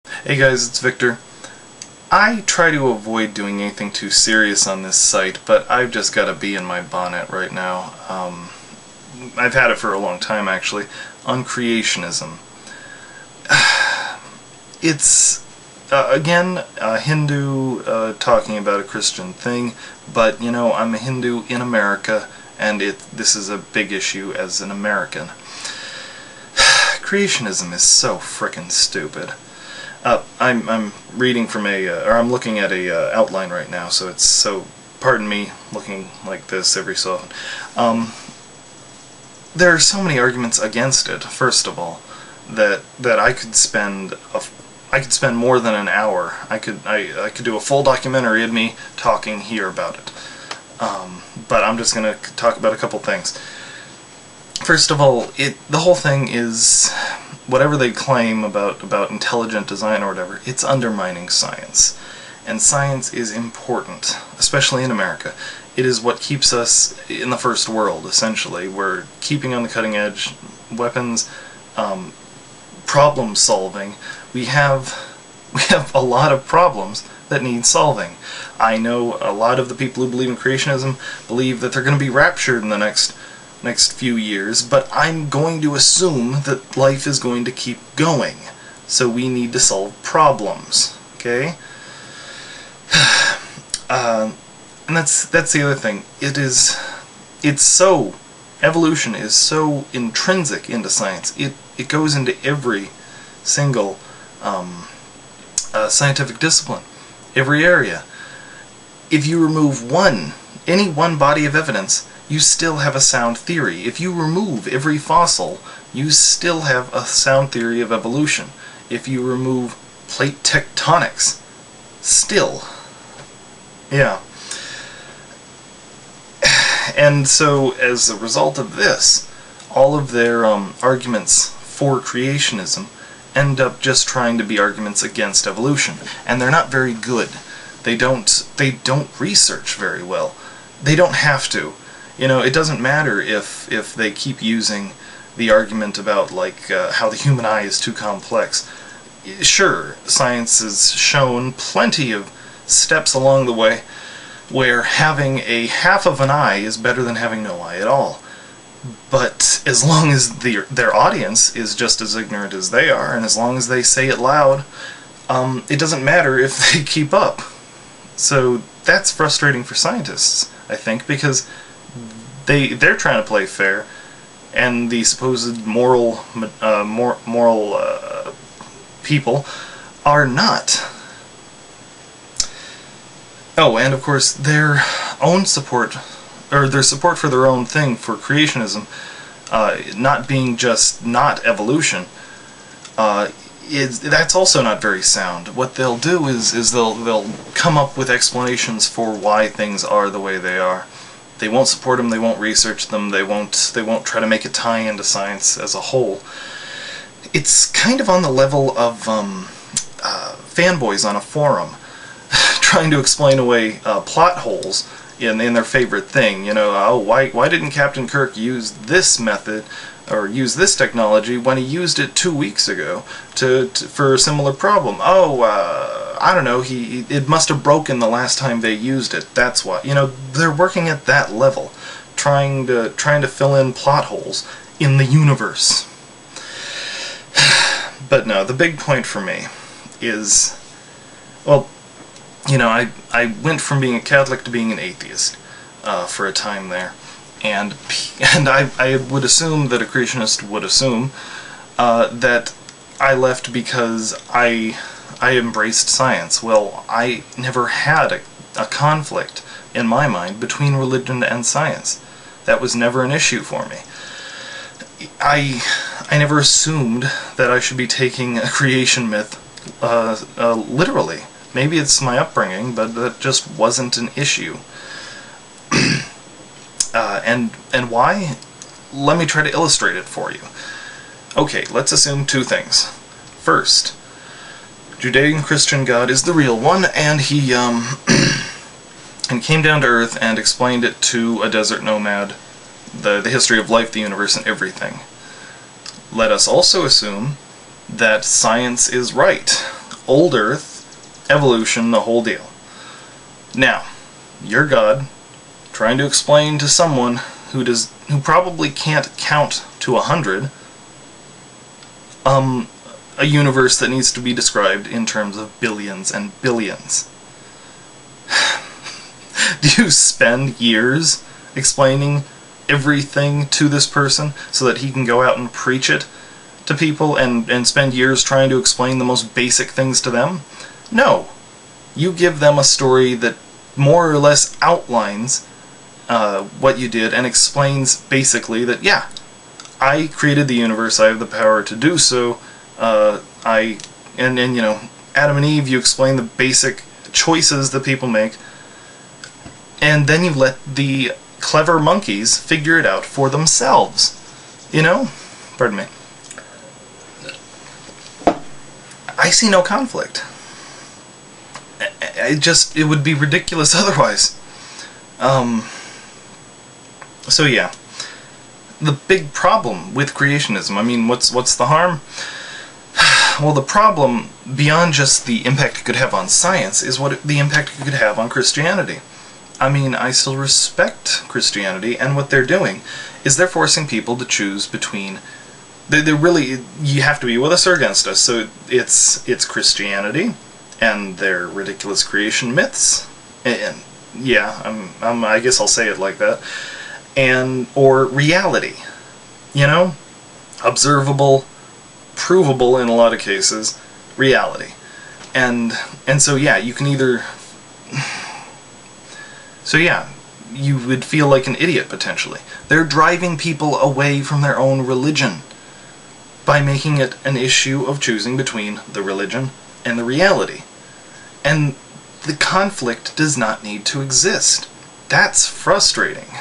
Hey guys, it's Victor. I try to avoid doing anything too serious on this site, but I've just got a bee in my bonnet right now. I've had it for a long time, actually, on creationism. It's, again, a Hindu talking about a Christian thing, but, you know, I'm a Hindu in America, and this is a big issue as an American. Creationism is so frickin' stupid. I'm reading from or I'm looking at a outline right now, so pardon me looking like this every so often. There are so many arguments against it, first of all, that I could spend more than an hour. I could do a full documentary of me talking here about it. But I'm just going to talk about a couple things. First of all, the whole thing is, whatever they claim about intelligent design or whatever, it's undermining science. And science is important, especially in America. It is what keeps us in the first world, essentially. We're keeping on the cutting edge, weapons, problem solving. We have a lot of problems that need solving. I know a lot of the people who believe in creationism believe that they're going to be raptured in the next few years, but I'm going to assume that life is going to keep going, so we need to solve problems, okay? And that's the other thing. Evolution is so intrinsic into science. It goes into every single scientific discipline, every area. If you remove any one body of evidence, you still have a sound theory. If you remove every fossil, you still have a sound theory of evolution. If you remove plate tectonics, still. Yeah. And so, as a result of this, all of their arguments for creationism end up just trying to be arguments against evolution. And they're not very good. They don't research very well. They don't have to. You know, it doesn't matter if they keep using the argument about, like, how the human eye is too complex. Sure, science has shown plenty of steps along the way where having a half of an eye is better than having no eye at all. But as long as their audience is just as ignorant as they are, and as long as they say it loud, it doesn't matter if they keep up. So that's frustrating for scientists, I think, because they're trying to play fair, and the supposed moral people are not. Oh, and of course their own support, or their support for their own thing, for creationism, not being just not evolution, that's also not very sound. What they'll do is they'll come up with explanations for why things are the way they are. They won't support them, they won't research them, they won't try to make a tie into science as a whole. It's kind of on the level of fanboys on a forum trying to explain away plot holes in their favorite thing. You know, oh, why didn't Captain Kirk use this method or use this technology when he used it 2 weeks ago for a similar problem? Oh, I don't know, it must have broken the last time they used it, that's why. You know, they're working at that level, trying to fill in plot holes in the universe. But no, the big point for me is, well, you know, I went from being a Catholic to being an atheist for a time there, and I would assume that a creationist would assume that I left because I embraced science. Well, I never had a conflict in my mind between religion and science. That was never an issue for me. I never assumed that I should be taking a creation myth literally. Maybe it's my upbringing, but that just wasn't an issue. And why? Let me try to illustrate it for you. Okay, let's assume two things. First, Judeo-Christian God is the real one, and he and came down to Earth and explained it to a desert nomad, the history of life, the universe, and everything. Let us also assume that science is right. old Earth, evolution, the whole deal. Now, you're God, trying to explain to someone who probably can't count to 100, a universe that needs to be described in terms of billions and billions. Do you spend years explaining everything to this person so that he can go out and preach it to people and spend years trying to explain the most basic things to them? No. You give them a story that more or less outlines what you did and explains basically that, yeah, I created the universe, I have the power to do so, and you know, Adam and Eve, you explain the basic choices that people make, and then you let the clever monkeys figure it out for themselves. You know? Pardon me. I see no conflict. It would be ridiculous otherwise. So yeah. The big problem with creationism, I mean, what's the harm? Well, the problem, beyond just the impact it could have on science, is the impact it could have on Christianity. I mean, I still respect Christianity, and what they're doing is they're forcing people to choose between... They're really... You have to be with us or against us. So it's Christianity, and their ridiculous creation myths, and yeah, I guess I'll say it like that, or reality. You know? Observable, provable in a lot of cases, reality. And so yeah, you can either... So yeah, you would feel like an idiot, potentially. They're driving people away from their own religion by making it an issue of choosing between the religion and the reality. And the conflict does not need to exist. That's frustrating.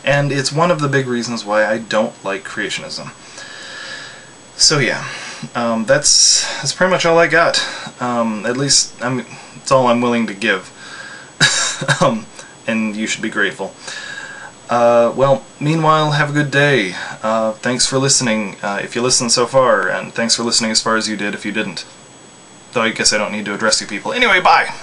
And it's one of the big reasons why I don't like creationism. So yeah, that's pretty much all I got. At least, it's all I'm willing to give. And you should be grateful. Well, meanwhile, have a good day. Thanks for listening, if you listened so far, and thanks for listening as far as you did if you didn't. Though I guess I don't need to address you people. Anyway, bye!